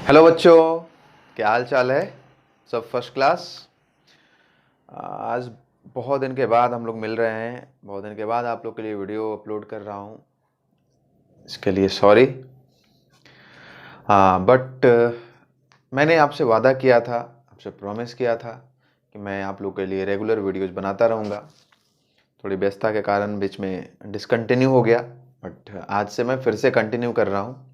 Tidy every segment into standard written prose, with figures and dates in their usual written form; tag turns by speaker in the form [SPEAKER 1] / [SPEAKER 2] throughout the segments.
[SPEAKER 1] Hello बच्चों, क्या हाल चाल है? सब फर्स्ट क्लास। आज बहुत दिन के बाद हम लोग मिल रहे हैं। बहुत दिन के बाद आप लोग के लिए वीडियो अपलोड कर रहा हूँ, इसके लिए सॉरी। हाँ, बट मैंने आपसे वादा किया था, आपसे प्रॉमिस किया था कि मैं आप लोग के लिए रेगुलर वीडियोस बनाता रहूँगा। थोड़ी व्यस्तता के कारण बीच में डिसकंटिन्यू हो गया, बट आज से मैं फिर से कंटिन्यू कर रहा हूँ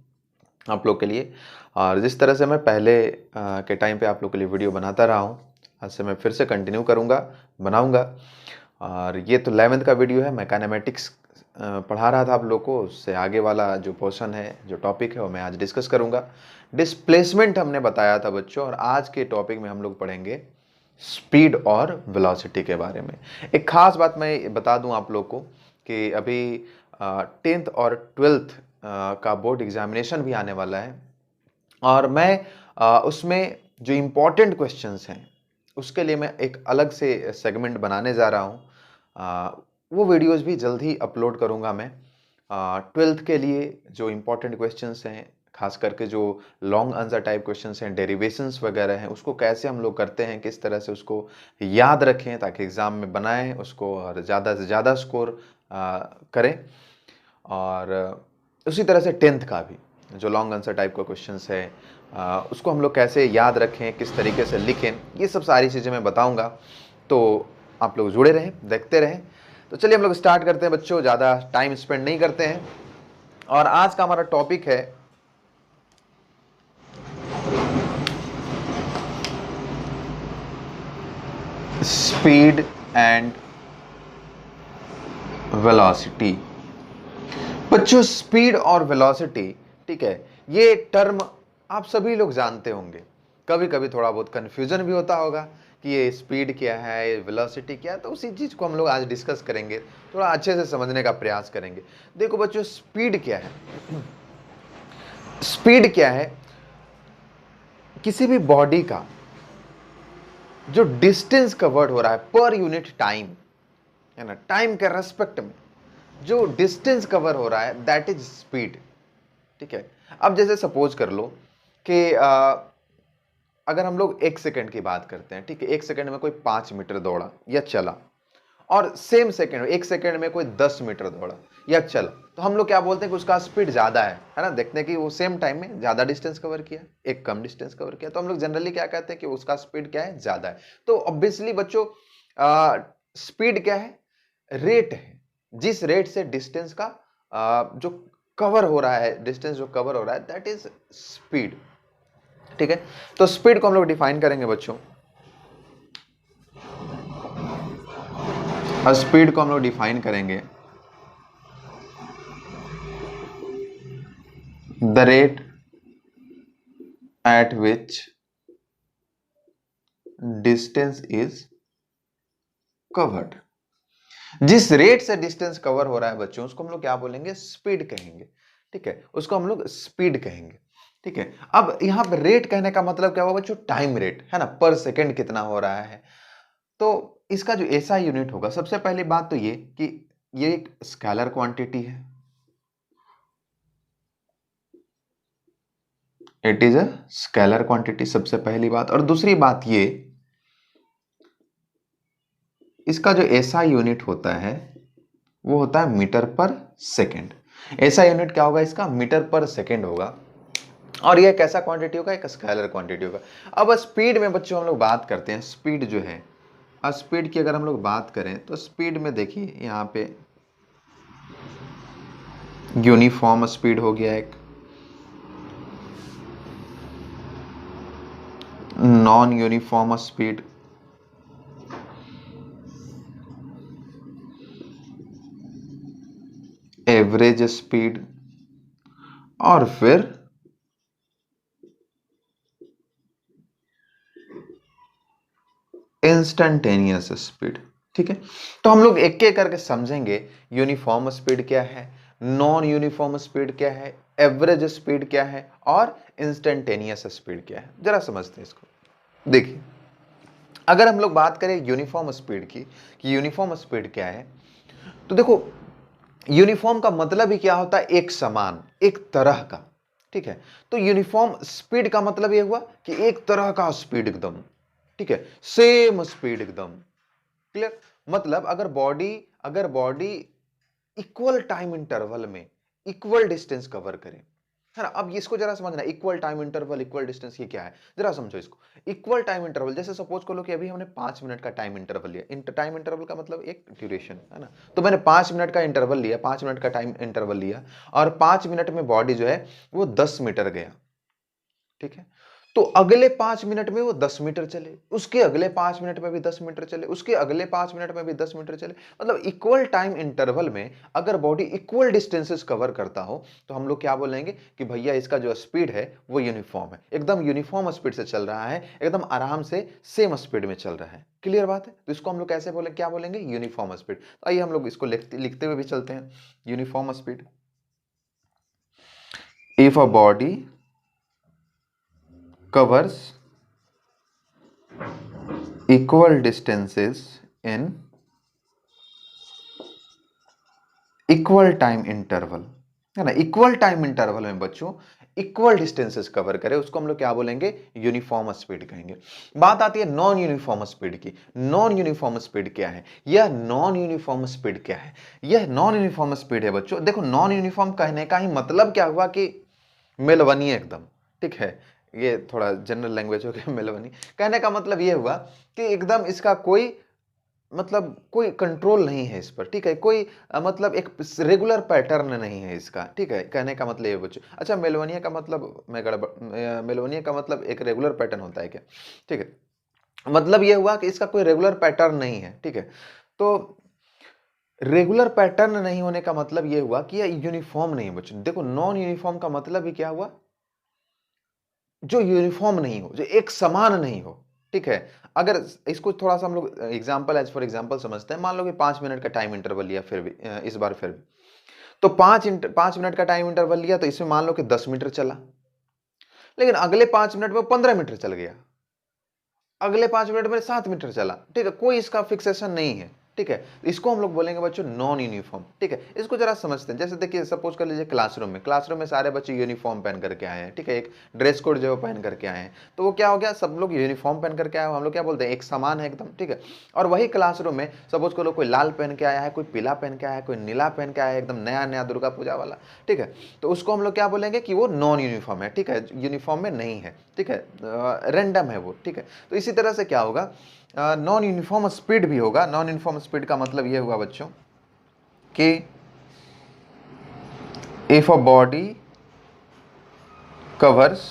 [SPEAKER 1] आप लोग के लिए। और जिस तरह से मैं पहले के टाइम पे आप लोग के लिए वीडियो बनाता रहा हूँ, आज से मैं फिर से कंटिन्यू करूँगा, बनाऊँगा। और ये तो 11th का वीडियो है। मैं काइनेमेटिक्स पढ़ा रहा था आप लोग को, उससे आगे वाला जो पोर्शन है, जो टॉपिक है, वो मैं आज डिस्कस करूँगा। डिस्प्लेसमेंट हमने बताया था बच्चों, और आज के टॉपिक में हम लोग पढ़ेंगे स्पीड और वेलोसिटी के बारे में। एक खास बात मैं बता दूं आप लोग को कि अभी 10th और 12th का बोर्ड एग्जामिनेशन भी आने वाला है, और मैं उसमें जो इम्पोर्टेंट क्वेश्चंस हैं उसके लिए मैं एक अलग से सेगमेंट बनाने जा रहा हूँ। वो वीडियोस भी जल्द ही अपलोड करूँगा मैं। 12th के लिए जो इम्पोर्टेंट क्वेश्चंस हैं, खास करके जो लॉन्ग आंसर टाइप क्वेश्चंस हैं, डेरिवेशंस वगैरह हैं, उसको कैसे हम लोग करते हैं, किस तरह से उसको याद रखें ताकि एग्ज़ाम में बनाएं उसको और ज़्यादा से ज़्यादा स्कोर करें। और उसी तरह से 10th का भी जो लॉन्ग आंसर टाइप का क्वेश्चंस है, उसको हम लोग कैसे याद रखें, किस तरीके से लिखें, ये सब सारी चीज़ें मैं बताऊंगा। तो आप लोग जुड़े रहें, देखते रहें। तो चलिए हम लोग स्टार्ट करते हैं बच्चों, ज़्यादा टाइम स्पेंड नहीं करते हैं। और आज का हमारा टॉपिक है स्पीड एंड वेलोसिटी। बच्चों, स्पीड और वेलोसिटी, ठीक है, ये टर्म आप सभी लोग जानते होंगे। कभी कभी थोड़ा बहुत कंफ्यूजन भी होता होगा कि ये स्पीड क्या है, ये वेलोसिटी क्या है। तो उसी चीज को हम लोग आज डिस्कस करेंगे, थोड़ा अच्छे से समझने का प्रयास करेंगे। देखो बच्चों, स्पीड क्या है? स्पीड क्या है? किसी भी बॉडी का जो डिस्टेंस कवर्ड हो रहा है पर यूनिट टाइम, है ना, टाइम के रेस्पेक्ट में जो डिस्टेंस कवर हो रहा है, दैट इज स्पीड। ठीक है। अब जैसे सपोज कर लो कि अगर हम लोग 1 सेकंड की बात करते हैं, ठीक है, 1 सेकंड में कोई 5 मीटर दौड़ा या चला, और सेम सेकंड 1 सेकंड में कोई 10 मीटर दौड़ा या चला, तो हम लोग क्या बोलते हैं कि उसका स्पीड ज्यादा है ना। देखते हैं कि वो सेम टाइम में ज्यादा डिस्टेंस कवर किया, एक कम डिस्टेंस कवर किया, तो हम लोग जनरली क्या कहते हैं कि उसका स्पीड क्या है, ज्यादा है। तो ऑब्वियसली बच्चों, स्पीड क्या है? रेट है, जिस रेट से डिस्टेंस का जो कवर हो रहा है, डिस्टेंस जो कवर हो रहा है, दैट इज स्पीड। ठीक है। तो स्पीड को हम लोग डिफाइन करेंगे बच्चों, और स्पीड को हम लोग डिफाइन करेंगे the rate at which distance is covered. जिस रेट से डिस्टेंस कवर हो रहा है बच्चों, उसको हम लोग क्या बोलेंगे? स्पीड कहेंगे। ठीक है, उसको हम लोग स्पीड कहेंगे। ठीक है। अब यहां पर रेट कहने का मतलब क्या हुआ बच्चों? टाइम रेट, है ना, पर सेकंड कितना हो रहा है। तो इसका जो ऐसा यूनिट होगा, सबसे पहली बात तो ये कि ये एक स्केलर क्वांटिटी है, it is a scalar quantity, सबसे पहली बात। और दूसरी बात ये, इसका जो ऐसा यूनिट होता है वो होता है मीटर पर सेकेंड। ऐसा यूनिट क्या होगा इसका? मीटर पर सेकेंड होगा। और ये कैसा क्वांटिटी होगा? एक स्केलर क्वांटिटी होगा। अब स्पीड में बच्चों हम लोग बात करते हैं, स्पीड जो है, स्पीड की अगर हम लोग बात करें तो स्पीड में देखिए यहाँ पे यूनिफॉर्म स्पीड हो गया, एक non uniform speed, average speed, और फिर इंस्टेंटेनियस स्पीड। ठीक है। तो हम लोग एक एक करके समझेंगे, यूनिफॉर्म स्पीड क्या है, नॉन यूनिफॉर्म स्पीड क्या है, एवरेज स्पीड क्या है, और इंस्टेंटेनियस स्पीड क्या है। जरा समझते हैं इसको। देखिए, अगर हम लोग बात करें यूनिफॉर्म स्पीड की, कि यूनिफॉर्म स्पीड क्या है, तो देखो, यूनिफॉर्म का मतलब ही क्या होता है? एक समान, एक तरह का। ठीक है। तो यूनिफॉर्म स्पीड का मतलब ये हुआ कि एक तरह का स्पीड एकदम, ठीक है, सेम स्पीड एकदम। क्लियर? मतलब अगर बॉडी इक्वल टाइम इंटरवल में इक्वल डिस्टेंस कवर करे, है ना। अब इसको जरा समझना, equal time interval equal distance ये क्या है, जरा समझो इसको। इक्वल टाइम इंटरवल, जैसे सपोज कर लो कि अभी हमने 5 मिनट का टाइम इंटरवल लिया। टाइम इंटरवल का मतलब एक ड्यूरेशन, है ना। तो मैंने 5 मिनट का इंटरवल लिया, 5 मिनट का टाइम इंटरवल लिया, और 5 मिनट में बॉडी जो है वो 10 मीटर गया, ठीक है। तो अगले 5 मिनट में वो 10 मीटर चले, उसके अगले 5 मिनट में भी 10 मीटर चले, उसके अगले 5 मिनट में भी 10 मीटर चले। मतलब इक्वल टाइम इंटरवल में अगर बॉडी इक्वल डिस्टेंसेस कवर करता हो तो हम लोग क्या बोलेंगे कि भैया इसका जो स्पीड है वो यूनिफॉर्म है, एकदम यूनिफॉर्म स्पीड से चल रहा है, एकदम आराम से सेम स्पीड में चल रहा है। क्लियर बात है? तो इसको हम लोग कैसे बोले, क्या बोलेंगे, यूनिफॉर्म स्पीड। तो आइए हम लोग इसको लिखते हुए भी चलते हैं। Uniform speed, if a body covers equal distances in equal time interval, है ना। इक्वल टाइम इंटरवल में बच्चों इक्वल डिस्टेंसेस कवर करे, उसको हम लोग क्या बोलेंगे, यूनिफॉर्म स्पीड कहेंगे। बात आती है नॉन यूनिफॉर्म स्पीड की। नॉन यूनिफॉर्म स्पीड क्या है? यह नॉन यूनिफॉर्म स्पीड क्या है? यह नॉन यूनिफॉर्म स्पीड है बच्चों। देखो, नॉन यूनिफॉर्म कहने का ही मतलब क्या हुआ कि मेलवनीय एकदम, ठीक है। ये थोड़ा जनरल लैंग्वेज हो गया, मेलवनी। कहने का मतलब ये हुआ कि एकदम इसका कोई मतलब कोई कंट्रोल नहीं है इस पर, ठीक है। कोई मतलब एक रेगुलर पैटर्न नहीं है इसका, ठीक है। कहने का मतलब ये बच्चों। अच्छा, मेलवनिया का मतलब मेलवनिया का मतलब एक रेगुलर पैटर्न होता है क्या? ठीक है। मतलब ये हुआ कि इसका कोई रेगुलर पैटर्न नहीं है, ठीक है। तो रेगुलर पैटर्न नहीं होने का मतलब ये हुआ कि यह यूनिफॉर्म नहीं है बच्चों। देखो, नॉन यूनिफॉर्म का मतलब ही क्या हुआ, जो यूनिफॉर्म नहीं हो, जो एक समान नहीं हो, ठीक है। अगर इसको थोड़ा सा हम लोग एग्जांपल, एज फॉर एग्जांपल समझते हैं। मान लो कि 5 मिनट का टाइम इंटरवल लिया, फिर भी इस बार फिर भी तो 5 मिनट का टाइम इंटरवल लिया, तो इसमें मान लो कि 10 मीटर चला, लेकिन अगले 5 मिनट में 15 मीटर चल गया, अगले 5 मिनट में 7 मीटर चला, ठीक है। कोई इसका फिक्सेशन नहीं है, ठीक है। इसको हम लोग बोलेंगे बच्चों नॉन यूनिफॉर्म, ठीक है। इसको जरा समझते हैं। जैसे देखिए, सपोज कर लीजिए क्लासरूम में सारे बच्चे यूनिफॉर्म पहन करके आए हैं, ठीक है। एक ड्रेस कोड जो पहन करके आए हैं, तो वो क्या हो गया, सब लोग यूनिफॉर्म पहन करके आए, हम लोग क्या बोलते हैं, एक समान है एकदम, ठीक है। और वही क्लासरूम में सपोज करो कोई लाल पहन के आया है, कोई पीला पहन के आया है, कोई नीला पहन के आया है, एकदम नया नया दुर्गा पूजा वाला, ठीक है। तो उसको हम लोग क्या बोलेंगे कि वो नॉन यूनिफॉर्म है, ठीक है, यूनिफॉर्म में नहीं है, ठीक है, रेंडम है वो, ठीक है। तो इसी तरह से क्या होगा, नॉन यूनिफॉर्म स्पीड भी होगा। नॉन यूनिफॉर्म स्पीड का मतलब ये हुआ बच्चों कि if a body covers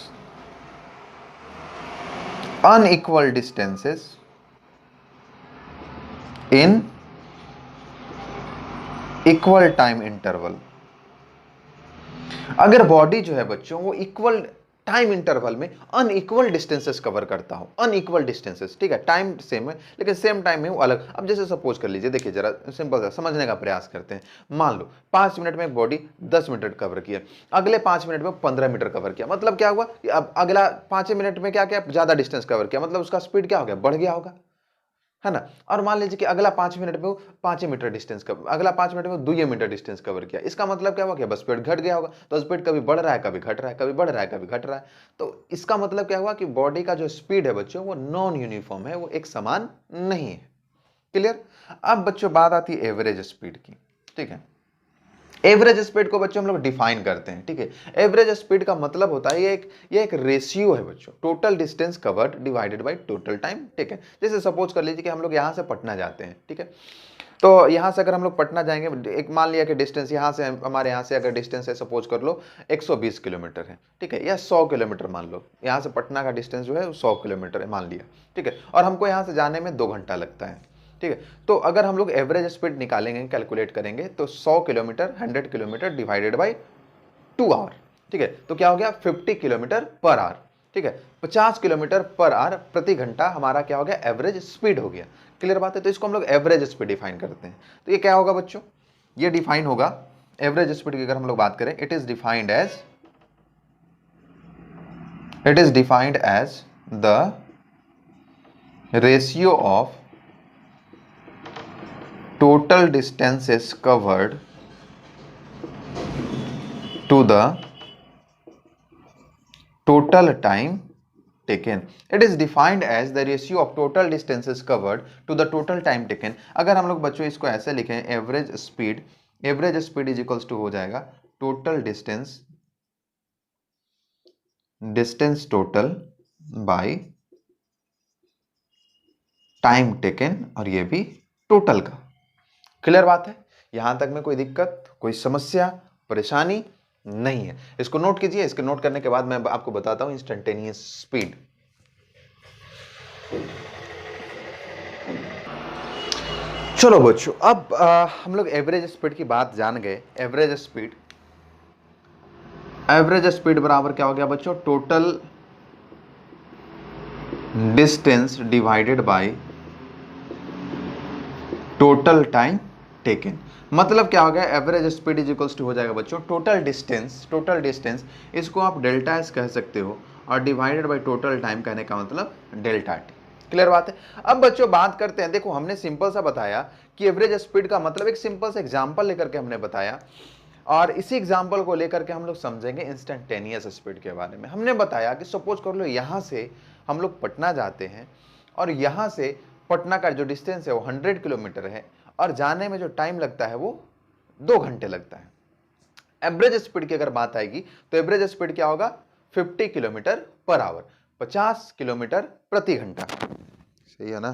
[SPEAKER 1] unequal distances in equal time interval, अगर बॉडी जो है बच्चों वो इक्वल टाइम इंटरवल में अनइक्वल डिस्टेंसेस कवर करता हो, अनइक्वल डिस्टेंसेस, ठीक है। टाइम सेम है लेकिन सेम टाइम में वो अलग। अब जैसे सपोज कर लीजिए, देखिए जरा सिंपल सा समझने का प्रयास करते हैं। मान लो 5 मिनट में एक बॉडी 10 मीटर कवर किया, अगले 5 मिनट में 15 मीटर कवर किया। मतलब क्या हुआ, अब अगला 5 मिनट में क्या क्या ज्यादा डिस्टेंस कवर किया, मतलब उसका स्पीड क्या हो गया, बढ़ गया होगा, है ना। और मान लीजिए कि अगला 5 मिनट में वो 5 मीटर डिस्टेंस कवर, अगला 5 मिनट में वो 2 मीटर डिस्टेंस कवर किया। इसका मतलब क्या हुआ, कि बस स्पीड घट गया होगा। तो स्पीड कभी बढ़ रहा है, कभी घट रहा है, कभी बढ़ रहा है, कभी घट रहा है। तो इसका मतलब क्या हुआ कि बॉडी का जो स्पीड है बच्चों वो नॉन यूनिफॉर्म है, वो एक समान नहीं है। क्लियर? अब बच्चों बात आती है एवरेज स्पीड की, ठीक है। एवरेज स्पीड को बच्चों हम लोग डिफाइन करते हैं, ठीक है। एवरेज स्पीड का मतलब होता है ये एक रेशियो है बच्चों, total distance covered divided by total time, ठीक है। जैसे सपोज कर लीजिए कि हम लोग यहाँ से पटना जाते हैं, ठीक है। तो यहाँ से अगर हम लोग पटना जाएंगे, एक मान लिया कि डिस्टेंस यहाँ से हमारे यहाँ से अगर डिस्टेंस है, सपोज कर लो 120 किलोमीटर है, ठीक है, या 100 किलोमीटर मान लो। यहाँ से पटना का डिस्टेंस जो है 100 किलोमीटर है मान लिया, ठीक है। और हमको यहाँ से जाने में 2 घंटा लगता है, ठीक है। तो अगर हम लोग एवरेज स्पीड निकालेंगे, कैलकुलेट करेंगे, तो 100 kilometre 100 kilometre divided by 2 hour, ठीक है। तो क्या हो गया, 50 किलोमीटर पर आवर, ठीक है। 50 किलोमीटर पर आवर प्रति घंटा हमारा क्या हो गया, एवरेज स्पीड हो गया। क्लियर बात है? तो इसको हम लोग एवरेज स्पीड डिफाइन करते हैं। तो ये क्या होगा बच्चों, ये डिफाइन होगा एवरेज स्पीड की। अगर हम लोग बात करें, it is defined as the ratio of total distances covered to the total time taken. It is defined as the ratio of total distances covered to the total time taken. अगर हम लोग बच्चों इसको ऐसे लिखें, average speed is equals to हो जाएगा total distance total by time taken, और ये भी टोटल का। क्लियर बात है? यहां तक में कोई दिक्कत, कोई समस्या, परेशानी नहीं है। इसको नोट कीजिए। इसके नोट करने के बाद मैं आपको बताता हूं इंस्टेंटेनियस स्पीड। चलो बच्चों, अब हम लोग एवरेज स्पीड की बात जान गए। एवरेज स्पीड बराबर क्या हो गया बच्चों? Total distance divided by total time taken. मतलब क्या हो गया? Average speed is equals to हो जाएगा बच्चों टोटल डिस्टेंस, इसको आप डेल्टा एस कह सकते हो, और डिवाइडेड बाय टोटल टाइम कहने का मतलब डेल्टा टी। क्लियर बात है? अब बच्चों बात करते हैं। देखो, हमने सिंपल सा बताया कि एवरेज स्पीड का मतलब एक सिंपल सा एग्जांपल लेकर के हमने बताया, और इसी एग्जांपल को लेकर के हम लोग समझेंगे इंस्टेंटेनियस स्पीड के बारे में। हमने बताया कि सपोज कर लो यहां से हम लोग पटना जाते हैं, और यहां से पटना का जो डिस्टेंस है वो 100 किलोमीटर है, और जाने में जो टाइम लगता है वो 2 घंटे लगता है। एवरेज स्पीड की अगर बात आएगी तो एवरेज स्पीड क्या होगा? 50 किलोमीटर पर आवर, 50 किलोमीटर प्रति घंटा। सही है ना?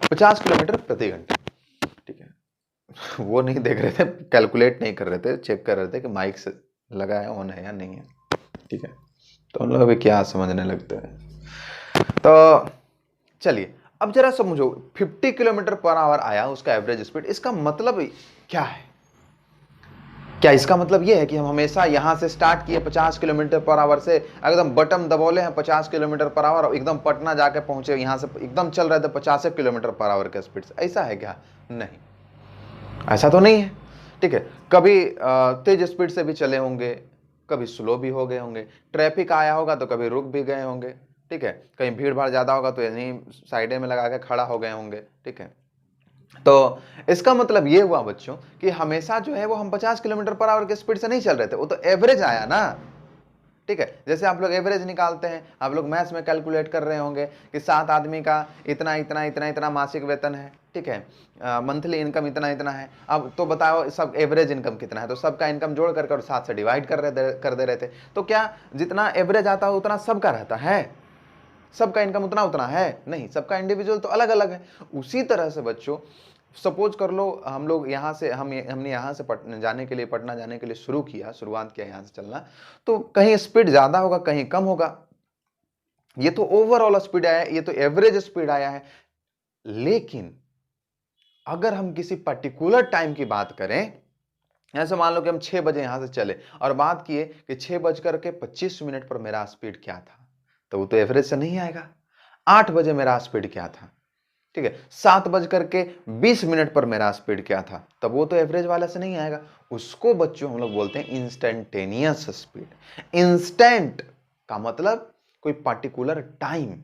[SPEAKER 1] 50 किलोमीटर प्रति घंटा। ठीक है, वो नहीं देख रहे थे, कैलकुलेट नहीं कर रहे थे, चेक कर रहे थे कि माइक से लगा है, ऑन है या नहीं है। ठीक है, तो हम लोग अभी क्या समझने लगते हैं। तो चलिए अब जरा समझो, 50 किलोमीटर पर आवर आया उसका एवरेज स्पीड, इसका मतलब क्या है? क्या इसका मतलब यह है कि हम हमेशा यहां से स्टार्ट किए 50 किलोमीटर पर आवर से, एकदम बटन दबोले हैं 50 किलोमीटर पर आवर, और एकदम पटना जाके पहुंचे, यहां से एकदम चल रहे थे 50 किलोमीटर पर आवर के स्पीड से? ऐसा है क्या? नहीं, ऐसा तो नहीं है। ठीक है, कभी तेज स्पीड से भी चले होंगे, कभी स्लो भी हो गए होंगे, ट्रैफिक आया होगा तो कभी रुक भी गए होंगे। ठीक है, कहीं भीड़ भाड़ ज्यादा होगा तो यहीं साइडे में लगा के खड़ा हो गए होंगे। ठीक है, तो इसका मतलब ये हुआ बच्चों कि हमेशा जो है वो हम 50 किलोमीटर पर आवर की स्पीड से नहीं चल रहे थे, वो तो एवरेज आया ना। ठीक है, जैसे आप लोग एवरेज निकालते हैं, आप लोग मैथ्स में कैलकुलेट कर रहे होंगे कि 7 आदमी का इतना इतना इतना इतना मासिक वेतन है। ठीक है, मंथली इनकम इतना इतना है। अब तो बताओ सब एवरेज इनकम कितना है, तो सबका इनकम जोड़ करके और 7 से डिवाइड कर दे रहे थे। तो क्या जितना एवरेज आता है उतना सबका रहता है? सबका इनकम उतना उतना है? नहीं, सबका इंडिविजुअल तो अलग अलग है। उसी तरह से बच्चों सपोज कर लो हम लोग यहाँ से हमने यहाँ से पटना जाने के लिए शुरुआत किया यहाँ से चलना, तो कहीं स्पीड ज्यादा होगा, कहीं कम होगा। ये तो ओवरऑल स्पीड आया है, ये तो एवरेज स्पीड आया है। लेकिन अगर हम किसी पर्टिकुलर टाइम की बात करें, ऐसे मान लो कि हम 6 बजे यहां से चले और बात किए कि 6:25 पर मेरा स्पीड क्या था, तो वो तो एवरेज से नहीं आएगा। 8 बजे मेरा स्पीड क्या था? ठीक है, 7:20 पर मेरा स्पीड क्या था? तब वो तो एवरेज वाला से नहीं आएगा। उसको बच्चों हम लोग बोलते हैं इंस्टेंटेनियस स्पीड। इंस्टेंट का मतलब कोई पर्टिकुलर टाइम,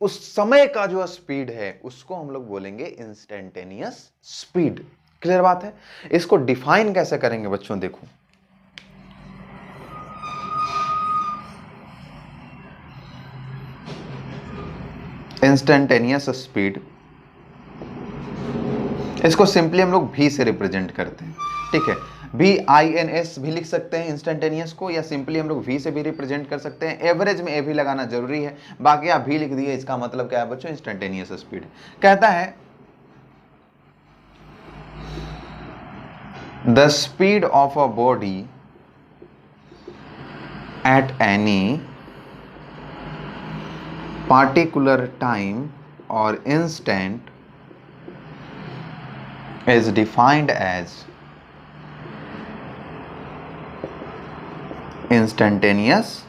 [SPEAKER 1] उस समय का जो स्पीड है उसको हम लोग बोलेंगे इंस्टेंटेनियस स्पीड। क्लियर बात है? इसको डिफाइन कैसे करेंगे बच्चों? देखो, इंस्टेंटेनियस स्पीड, इसको सिंपली हम लोग v से रिप्रेजेंट करते हैं। ठीक है, VINS भी लिख सकते हैं इंस्टेंटेनियस को, या सिंपली हम लोग v से भी रिप्रेजेंट कर सकते हैं। एवरेज में ए भी लगाना जरूरी है, बाकी आप v लिख दिए, इसका मतलब क्या है बच्चों? Instantaneous speed. कहता है the speed of a body at any particular time or instant is defined as instantaneous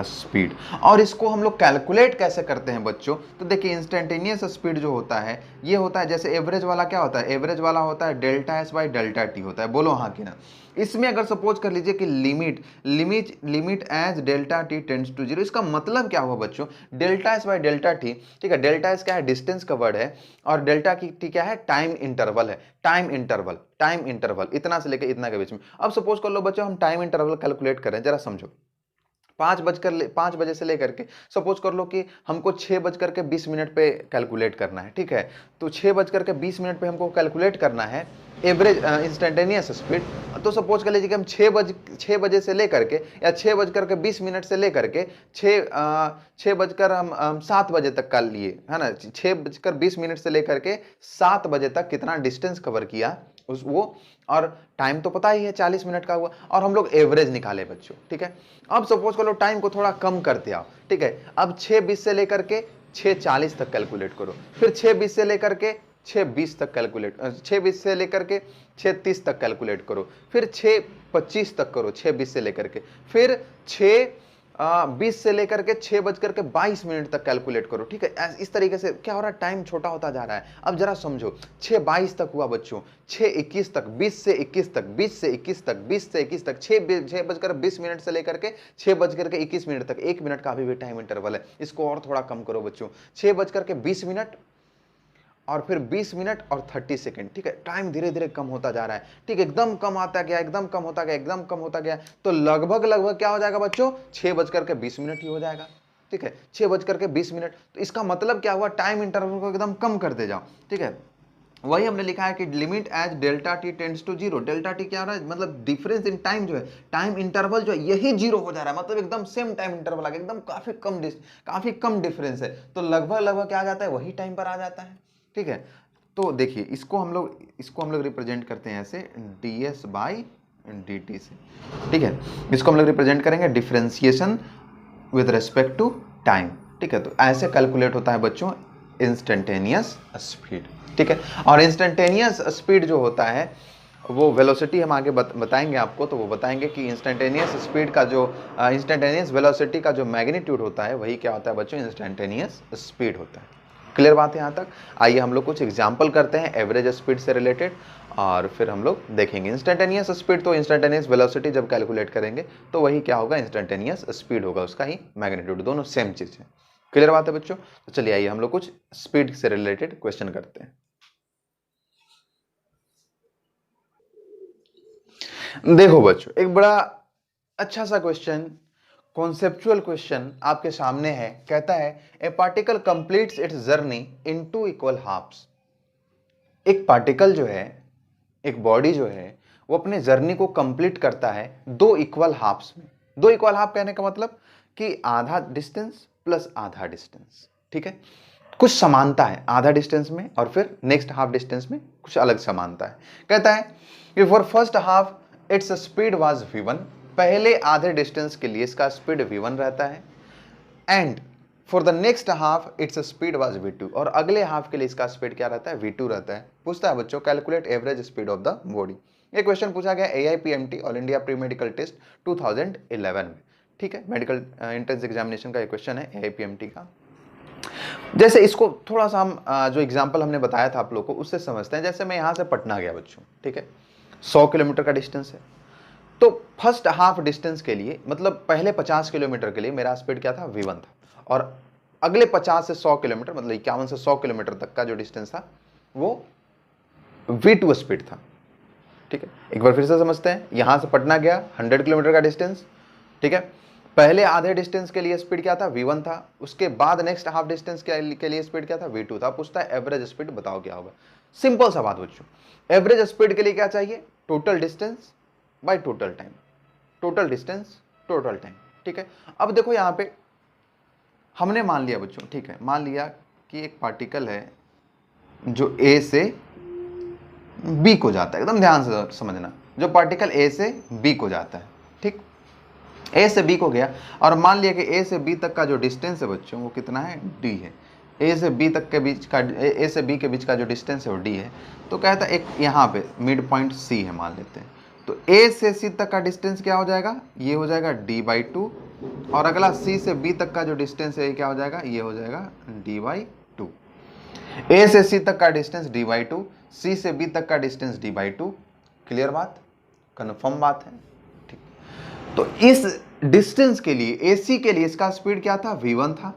[SPEAKER 1] speed. और इसको हम लोग कैलकुलेट कैसे करते हैं बच्चों? तो देखिए, इंस्टेंटेनियस स्पीड जो होता है ये होता है, जैसे एवरेज वाला क्या होता है? एवरेज वाला होता है delta s by delta T होता है। बोलो हाँ कि ना? इसमें अगर सपोज कर लीजिए कि limit as delta t tends to 0, इसका मतलब क्या हुआ बच्चों? Delta s by delta t. ठीक है, डेल्टा एस क्या है? डिस्टेंस कवर्ड है, और डेल्टा की टी क्या है? टाइम इंटरवल है। टाइम इंटरवल इतना से लेकर इतना के बीच में। अब सपोज कर लो बच्चों हम टाइम इंटरवल कैलकुलेट करें, जरा समझो। 5 बजे से लेकर के, सपोज कर लो कि हमको 6:20 पे कैलकुलेट करना है, ठीक है। तो 6:20 पे हमको कैलकुलेट करना है एवरेज इंस्टेंटेनियस स्पीड। तो सपोज कर लीजिए कि हम 6 बजे से लेकर के या 6:20 से लेकर के 7 बजे तक का लिए, है ना, 6:20 से लेकर के 7 बजे तक कितना डिस्टेंस कवर किया उस वो, और टाइम तो पता ही है 40 मिनट का हुआ, और हम लोग एवरेज निकाले बच्चों, ठीक है। अब सपोज कर लो टाइम को थोड़ा कम कर दिया, ठीक है। अब 6:20 से लेकर के 6:40 तक कैलकुलेट करो, फिर 6:20 से लेकर के 6:20 तक कैलकुलेट, 6:20 से लेकर के 6:30 तक कैलकुलेट करो, फिर 6:25 तक करो 6:20 से लेकर के, फिर 6:20 से लेकर के 6:22 तक कैलकुलेट करो, ठीक है। इस तरीके से क्या हो रहा है, टाइम छोटा होता जा रहा है। अब जरा समझो, 6:22 तक हुआ बच्चों, 6:21 तक, 20 से 21 तक, 20 से 21 तक, 20 से 21 तक, 6:20 से लेकर के 6:21 तक, 1 मिनट का अभी भी टाइम इंटरवल है। इसको और थोड़ा कम करो बच्चों, 6:20 और फिर 20 मिनट और 30 सेकेंड, ठीक है। टाइम धीरे धीरे कम होता जा रहा है, ठीक है, एकदम कम आता गया, एकदम कम होता गया, एकदम कम होता गया। तो लगभग क्या हो जाएगा बच्चों, 6:20 ही हो जाएगा, ठीक है, 6:20। तो इसका मतलब क्या हुआ, टाइम इंटरवल को एकदम कम करते जाओ, ठीक है। वही हमने लिखा है कि limit as delta t tends to zero. Delta t क्या हो रहा है, मतलब डिफरेंस इन टाइम जो है, टाइम इंटरवल जो है यही जीरो हो जा रहा है, मतलब एकदम सेम टाइम इंटरवल आ गया, एकदम काफी कम डिफरेंस है। तो लगभग क्या आ जाता है, वही टाइम पर आ जाता है, ठीक है। तो देखिए इसको हम लोग रिप्रेजेंट करते हैं ऐसे ds बाई dt से, ठीक है। इसको हम लोग रिप्रेजेंट करेंगे differentiation with respect to time, ठीक है। तो ऐसे कैलकुलेट होता है बच्चों इंस्टेंटेनियस स्पीड, ठीक है। और इंस्टेंटेनियस स्पीड जो होता है वो वेलोसिटी हम आगे बताएंगे आपको, तो वो बताएंगे कि इंस्टेंटेनियस स्पीड का जो इंस्टेंटेनियस वेलोसिटी का जो मैग्नीट्यूड होता है वही क्या होता है बच्चों, इंस्टेंटेनियस स्पीड होता है। क्लियर बात है यहाँ तक। आइए हम लोग कुछ एग्जाम्पल करते हैं एवरेज स्पीड से रिलेटेड, और फिर हम लोग देखेंगे इंस्टेंटेनियस स्पीड। तो इंस्टेंटेनियस वेलोसिटी जब कैलकुलेट करेंगे तो वही क्या होगा, इंस्टेंटेनियस स्पीड होगा, उसका ही मैग्नीट्यूड, दोनों सेम चीज है। क्लियर बात है बच्चों। तो चलिए आइए हम लोग कुछ स्पीड से रिलेटेड क्वेश्चन करते हैं। देखो बच्चों, एक बड़ा अच्छा सा क्वेश्चन, कॉन्सेप्चुअल क्वेश्चन आपके सामने है। कहता है a particle completes its journey in 2 equal halves. एक पार्टिकल जो है, एक बॉडी जो है, वो अपने जर्नी को कंप्लीट करता है 2 इक्वल हाफ्स में। 2 इक्वल हाफ कहने का मतलब कि आधा डिस्टेंस प्लस आधा डिस्टेंस, ठीक है। कुछ समानता है आधा डिस्टेंस में और फिर नेक्स्ट हाफ डिस्टेंस में कुछ अलग समानता है। कहता है कि for first half its speed was v1, पहले आधे डिस्टेंस के लिए इसका स्पीड v1 रहता है, and for the next half its speed was v2, और अगले हाफ के लिए इसका स्पीड क्या रहता है, v2 रहता है। पूछता है बच्चों calculate average speed of the body. ये क्वेश्चन पूछा गया AIPMT all India pre medical test 2011 में, ठीक है। मेडिकल एंट्रेंस एग्जामिनेशन का ये क्वेश्चन है AIPMT का। जैसे इसको थोड़ा सा हम जो एग्जाम्पल हमने बताया था आप लोग को उससे समझते हैं। जैसे मैं यहाँ से पटना गया बच्चों, ठीक है, 100 किलोमीटर का डिस्टेंस है। तो फर्स्ट हाफ डिस्टेंस के लिए, मतलब पहले 50 किलोमीटर के लिए मेरा स्पीड क्या था, v1 था, और अगले 50 से 100 किलोमीटर, मतलब 51 से 100 किलोमीटर तक का जो डिस्टेंस था वो v2 स्पीड था, ठीक है। एक बार फिर से समझते हैं, यहां से पटना गया 100 किलोमीटर का डिस्टेंस, ठीक है। पहले आधे डिस्टेंस के लिए स्पीड क्या था, v1 था, उसके बाद नेक्स्ट हाफ डिस्टेंस के लिए स्पीड क्या था, v2 था। पूछता है एवरेज स्पीड बताओ क्या होगा। सिंपल सा बात बच्चों, एवरेज स्पीड के लिए क्या चाहिए, total distance by total time, total distance total time, ठीक है। अब देखो यहां पे हमने मान लिया बच्चों, ठीक है, मान लिया कि एक पार्टिकल है जो A से B को जाता है। एकदम ध्यान से समझना, जो पार्टिकल A से B को जाता है, ठीक, A से B को गया, और मान लिया कि A से B तक का जो डिस्टेंस है बच्चों वो कितना है, D है। A से B तक के बीच का, A से B के बीच का जो डिस्टेंस है वो D है। तो कहता है एक यहाँ पे मिड पॉइंट C है मान लेते हैं, तो A से C तक का डिस्टेंस क्या हो जाएगा, ये हो जाएगा D/2, और अगला C से B तक का जो डिस्टेंस है ये क्या हो जाएगा, ये हो जाएगा D/2। A से C तक का डिस्टेंस D/2, C से B तक का डिस्टेंस D/2। क्लियर बात, कन्फर्म बात है, ठीक। तो इस डिस्टेंस के लिए AC के लिए इसका स्पीड क्या था, v1 था,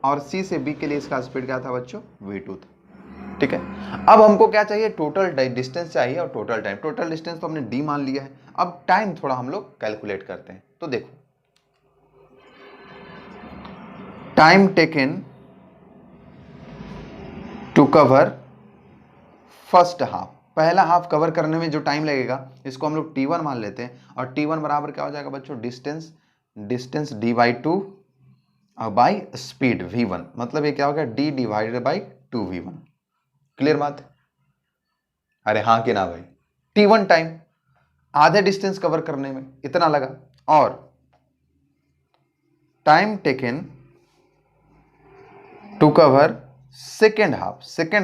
[SPEAKER 1] और C से B के लिए इसका स्पीड क्या था बच्चों, v2 था, ठीक है। अब हमको क्या चाहिए, टोटल डिस्टेंस चाहिए और टोटल टाइम। टोटल डिस्टेंस तो हमने D मान लिया है, अब टाइम थोड़ा हम लोग कैलकुलेट करते हैं। तो देखो time taken to cover first half, पहला हाफ कवर करने में जो टाइम लगेगा इसको हम लोग T1 मान लेते हैं, और T1 बराबर क्या हो जाएगा बच्चों, डिस्टेंस D बाई टू और बाई स्पीड V1, मतलब ये क्या हो गया D divided by 2V1। Clear बात है? अरे हाँ कि ना भाई, T1 टाइम आधे डिस्टेंस कवर करने में इतना लगा, और time taken to cover second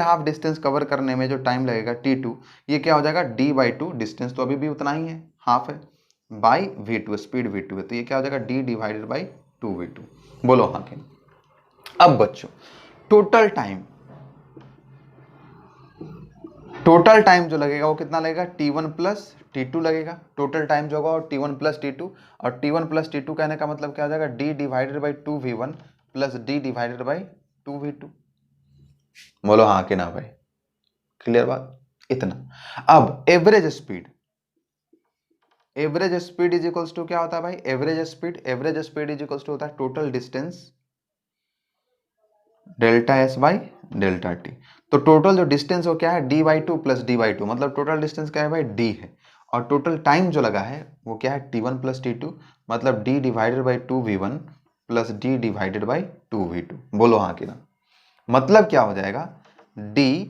[SPEAKER 1] half distance cover करने में जो टाइम लगेगा T2, ये क्या हो जाएगा D बाई टू, डिस्टेंस तो अभी भी उतना ही है, हाफ है, बाई V2, स्पीड V2 है, तो ये क्या हो जाएगा D डिवाइडेड बाई 2V2। बोलो हाँ कि? अब बच्चों टोटल टाइम जो लगेगा वो कितना लगेगा, T1 प्लस T2 लगेगा, टोटल टाइम जो होगा T1 प्लस T2, और T1 प्लस T2 कहने का मतलब क्या हो जाएगा, D divided by 2V1 plus D divided by 2V2। बोलो हाँ कि ना भाई? क्लियर बात? इतना। अब average speed is equals to क्या होता है भाई, average speed is equals to होता है total distance delta S by delta T। तो टोटल जो डिस्टेंस वो क्या है, D by two plus D by two, मतलब टोटल डिस्टेंस क्या है भाई, D है, और टोटल टाइम जो लगा है वो क्या है, T1 प्लस T2, मतलब D divided by 2V1 plus D divided by 2V2। बोलो हाँ कि ना? मतलब क्या हो जाएगा, D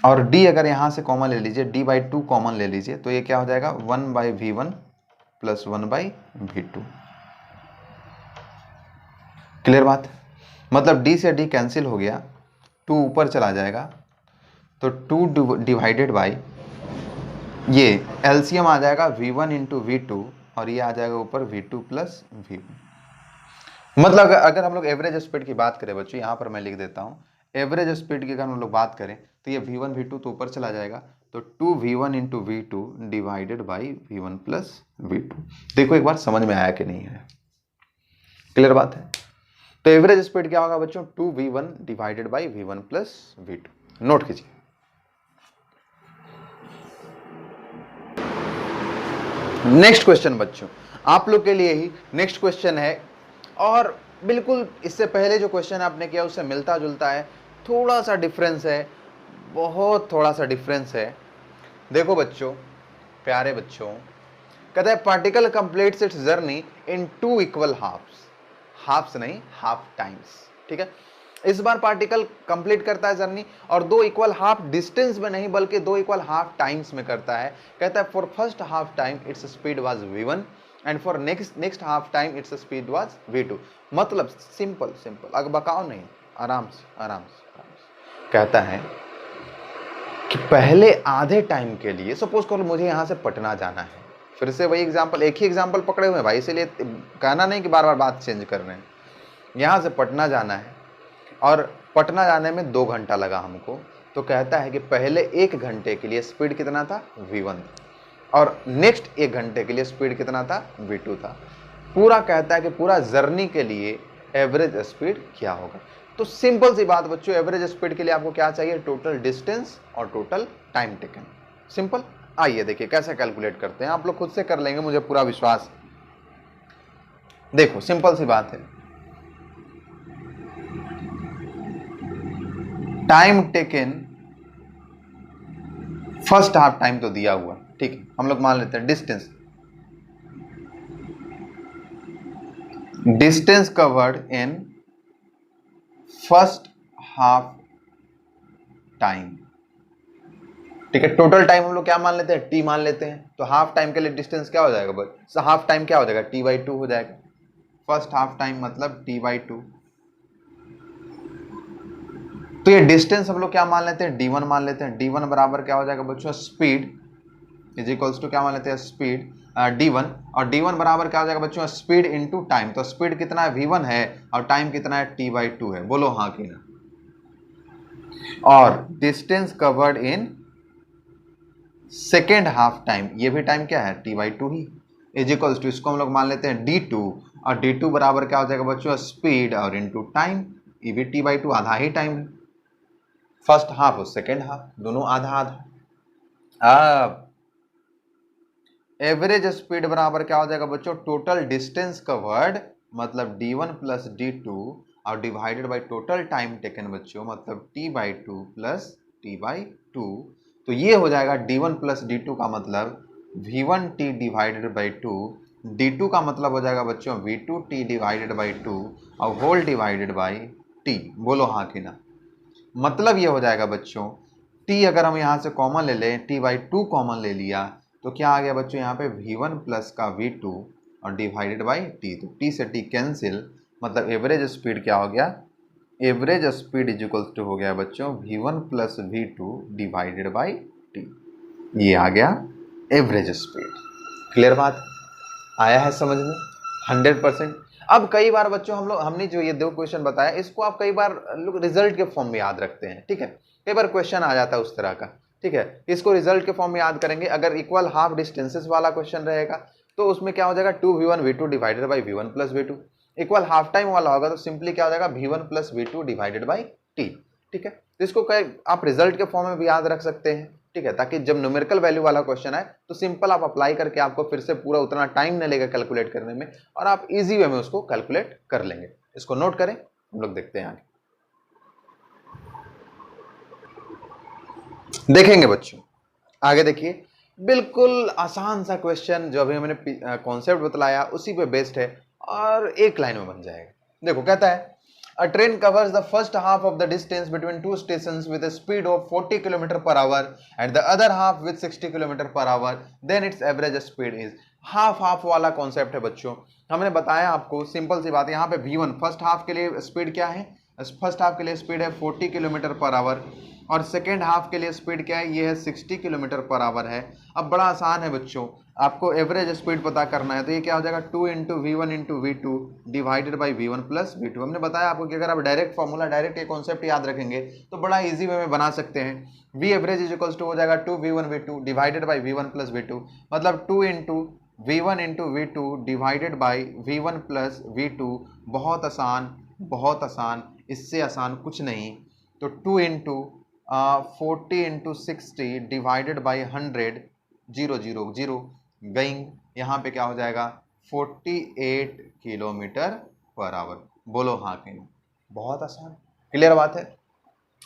[SPEAKER 1] और D अगर यहां से कॉमन ले लीजिए, D बाई टू कॉमन ले लीजिए, तो ये क्या हो जाएगा 1 by V1 plus 1 by V2। Clear बात? मतलब D से D कैंसिल हो गया, 2 ऊपर चला जाएगा, तो 2 डिवाइडेड बाई ये एलसीएम आ जाएगा V1 इंटू V2, और ये आ जाएगा ऊपर V2 प्लस V1। मतलब अगर हम लोग एवरेज स्पीड की बात करें बच्चों, यहाँ पर मैं लिख देता हूँ, एवरेज स्पीड की अगर हम लोग बात करें तो ये V1 V2 तो ऊपर चला जाएगा, तो 2V1 into V2 divided by V1 plus V2। देखो एक बार समझ में आया कि नहीं है? क्लियर बात है? तो एवरेज स्पीड क्या होगा बच्चों, 2V1 divided by V1 plus V2। Note कीजिए। नेक्स्ट क्वेश्चन बच्चों, आप लोग के लिए ही नेक्स्ट क्वेश्चन है, और बिल्कुल इससे पहले जो क्वेश्चन आपने किया उससे मिलता जुलता है, थोड़ा सा डिफरेंस है, बहुत थोड़ा सा डिफरेंस है। देखो बच्चों, प्यारे बच्चों, कहता है particle completes its journey in 2 equal halves नहीं, हाफ टाइम्स। ठीक है, इस बार पार्टिकल कंप्लीट करता है जर्नी, और 2 इक्वल हाफ डिस्टेंस में नहीं बल्कि 2 इक्वल हाफ टाइम्स में करता है। कहता है for first half time its speed was V1 and for next half time its speed was V2। मतलब सिंपल अगर बकाओ नहीं, आराम से कहता है कि पहले आधे टाइम के लिए, सपोज करो मुझे यहां से पटना जाना है, फिर से वही एग्जांपल, एक ही एग्जांपल पकड़े हुए हैं भाई, इसीलिए कहना नहीं कि बार बार बात चेंज कर रहे हैं। यहां से पटना जाना है, और पटना जाने में 2 घंटा लगा हमको, तो कहता है कि पहले 1 घंटे के लिए स्पीड कितना था, V1, और नेक्स्ट 1 घंटे के लिए स्पीड कितना था, V2 था। पूरा कहता है कि पूरा जर्नी के लिए एवरेज स्पीड क्या होगा। तो सिंपल सी बात बच्चों, एवरेज स्पीड के लिए आपको क्या चाहिए, टोटल डिस्टेंस और टोटल टाइम टेकन। सिंपल। आइए देखिए कैसे कैलकुलेट करते हैं, आप लोग खुद से कर लेंगे, मुझे पूरा विश्वास। देखो सिंपल सी बात है, time taken first half time तो दिया हुआ, ठीक है, हम लोग मान लेते हैं distance covered in first half time. ठीक है, टोटल टाइम हम लोग क्या मान लेते हैं, T मान लेते हैं, तो हाफ टाइम के लिए डिस्टेंस क्या हो जाएगा बस, हाफ टाइम क्या हो जाएगा, T बाई टू हो जाएगा। फर्स्ट हाफ टाइम मतलब T बाई टू, तो ये डिस्टेंस हम लोग क्या मान लेते हैं, D1 मान लेते हैं। D1 बराबर क्या हो जाएगा बच्चों, स्पीड इज इक्वल्स टू क्या मान लेते हैं, स्पीड D1, और D1 बराबर क्या हो जाएगा बच्चों, स्पीड इनटू टाइम। तो स्पीड कितना है, V1 है, और टाइम कितना है, T बाई टू है। बोलो हाँ कि ना? और distance covered in second half time, ये भी टाइम क्या है, T बाई टू ही, इज इक्वल्स टू, इसको हम लोग मान लेते हैं D2, और D2 बराबर क्या हो जाएगा बच्चों, स्पीड और इनटू टाइम, ये भी T बाई टू, आधा ही टाइम है, फर्स्ट हाफ और सेकेंड हाफ दोनों आधा आधा। अब एवरेज स्पीड बराबर क्या हो जाएगा बच्चों, टोटल डिस्टेंस कवर्ड मतलब d1 प्लस d2 और divided by total time taken बच्चों, मतलब t/2 प्लस t/2। तो ये हो जाएगा d1 प्लस d2 का मतलब v1t डिवाइडेड बाई 2, d2 का मतलब हो जाएगा बच्चों v2t डिवाइडेड बाई 2 और होल डिवाइडेड बाई t। बोलो हाँ कि ना। मतलब ये हो जाएगा बच्चों t अगर हम यहाँ से कॉमन ले लें, t/2 कॉमन ले लिया तो क्या आ गया बच्चों यहाँ पे v1 प्लस का v2 और डिवाइडेड बाई t। तो t से t कैंसिल, मतलब एवरेज स्पीड क्या हो गया, average speed is equals to हो गया बच्चों v1 plus v2 divided by t। ये आ गया एवरेज स्पीड। क्लियर बात आया है समझ में 100%। अब कई बार बच्चों हमने जो ये दो क्वेश्चन बताया इसको आप कई बार लोग रिजल्ट के फॉर्म में याद रखते हैं, ठीक है। कई बार क्वेश्चन आ जाता है उस तरह का, ठीक है। इसको रिजल्ट के फॉर्म में याद करेंगे। अगर इक्वल हाफ डिस्टेंसेस वाला क्वेश्चन रहेगा तो उसमें क्या हो जाएगा 2v1v2 divided by v1 plus v2। Equal half time वाला होगा तो सिंपली क्या हो जाएगा v1 plus v2 divided by t, ठीक है। तो इसको आप रिजल्ट के फॉर्म में भी याद रख सकते हैं, ठीक है, ताकि जब न्यूमेरिकल वैल्यू वाला क्वेश्चन आए तो सिंपल आप अप्लाई करके आपको फिर से पूरा उतना टाइम न लेगा कैलकुलेट करने में और आप इजी वे में उसको कैलकुलेट कर लेंगे। इसको नोट करें, हम लोग देखते हैं आगे। देखेंगे बच्चों आगे, देखिए बिल्कुल आसान सा क्वेश्चन जो अभी मैंने कॉन्सेप्ट बतलाया उसी पे बेस्ड है और एक लाइन में बन जाएगा। देखो कहता है A train covers the first half of the distance between two stations with a speed of 40 km per hour and the other half with 60 km per hour. Then its average speed is half वाला concept है बच्चों। हमने बताया आपको simple सी बात है, यहाँ पे v1 फर्स्ट हाफ के लिए स्पीड क्या है, फर्स्ट हाफ के लिए स्पीड है 40 किलोमीटर पर आवर और सेकेंड हाफ के लिए स्पीड क्या है, ये है 60 किलोमीटर पर आवर है। अब बड़ा आसान है बच्चों, आपको एवरेज स्पीड पता करना है तो ये क्या हो जाएगा 2 into v1 into v2 divided by v1 plus v2। हमने बताया आपको कि अगर आप डायरेक्ट फॉर्मूला डायरेक्ट ये कॉन्सेप्ट याद रखेंगे तो बड़ा इजी वे में बना सकते हैं। v average is equals to हो जाएगा 2v1 v2 divided by v1 plus v2, मतलब 2 into v1 into v2 divided by v1 plus v2। बहुत आसान, बहुत आसान, इससे आसान कुछ नहीं। तो 2 इंटू 40 इंटू 60 डिवाइडेड बाई 100, 0 0 0 गइंग, यहाँ पे क्या हो जाएगा 48 किलोमीटर पर आवर। बोलो हाँ कि नहीं, बहुत आसान, क्लियर बात है।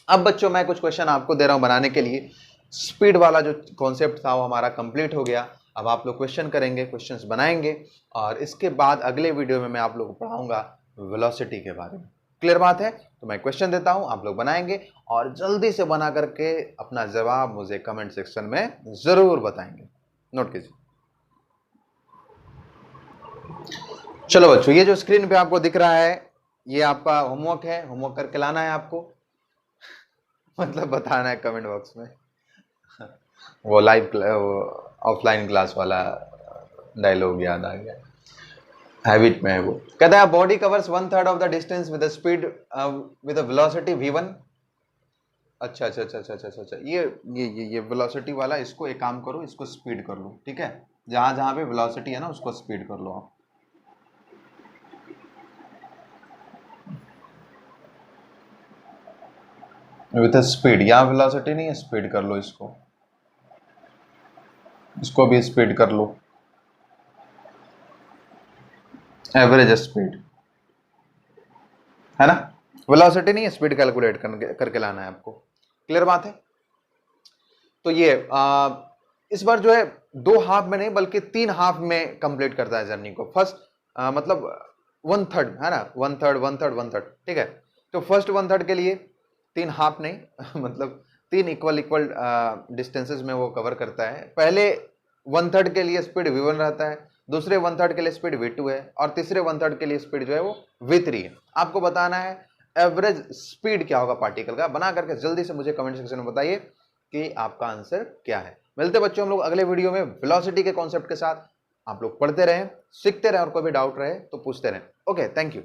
[SPEAKER 1] अब बच्चों मैं कुछ क्वेश्चन आपको दे रहा हूँ बनाने के लिए। स्पीड वाला जो कॉन्सेप्ट था वो हमारा कंप्लीट हो गया। अब आप लोग क्वेश्चन करेंगे, क्वेश्चंस बनाएंगे और इसके बाद अगले वीडियो में मैं आप लोग को पढ़ाऊंगा वेलोसिटी के बारे में। क्लियर बात है। तो मैं क्वेश्चन देता हूं, आप लोग बनाएंगे और जल्दी से बना करके अपना जवाब मुझे कमेंट सेक्शन में जरूर बताएंगे। नोट कीजिए। चलो बच्चों, ये जो स्क्रीन पे आपको दिख रहा है ये आपका होमवर्क है, होमवर्क करके लाना है आपको मतलब बताना है कमेंट बॉक्स में वो लाइव ऑफलाइन क्लास वाला डायलॉग याद आ गया, हैबिट में है वो। कहता है body covers 1/3 of the distance with speed with velocity v1। अच्छा अच्छा अच्छा अच्छा अच्छा अच्छा, ये वेलोसिटी वाला, इसको एक काम करो, इसको स्पीड कर लो, ठीक है। जहां जहां पे वेलोसिटी है ना उसको स्पीड कर लो आप। विद स्पीड, यहाँ वेलोसिटी नहीं है, स्पीड कर लो इसको, इसको भी स्पीड कर लो, एवरेज स्पीड है ना, वेलोसिटी नहीं है, स्पीड कैलकुलेट करके लाना है आपको। क्लियर बात है। तो ये इस बार जो है 2 हाफ में नहीं बल्कि 3 हाफ में कंप्लीट करता है जर्नी को। फर्स्ट मतलब 1/3 है ना, 1/3 1/3 1/3, ठीक है। तो फर्स्ट 1/3 के लिए 3 हाफ नहीं मतलब 3 इक्वल डिस्टेंसेस में वो कवर करता है। पहले 1/3 के लिए स्पीड v1 रहता है, दूसरे 1/3 के लिए स्पीड v2 है और तीसरे 1/3 के लिए स्पीड जो है वो v3 है। आपको बताना है एवरेज स्पीड क्या होगा पार्टिकल का। बना करके जल्दी से मुझे कमेंट सेक्शन में बताइए कि आपका आंसर क्या है। मिलते बच्चों हम लोग अगले वीडियो में वेलोसिटी के कॉन्सेप्ट के साथ। आप लोग पढ़ते रहें, सीखते रहें और कोई भी डाउट रहे तो पूछते रहें। Okay, thank you.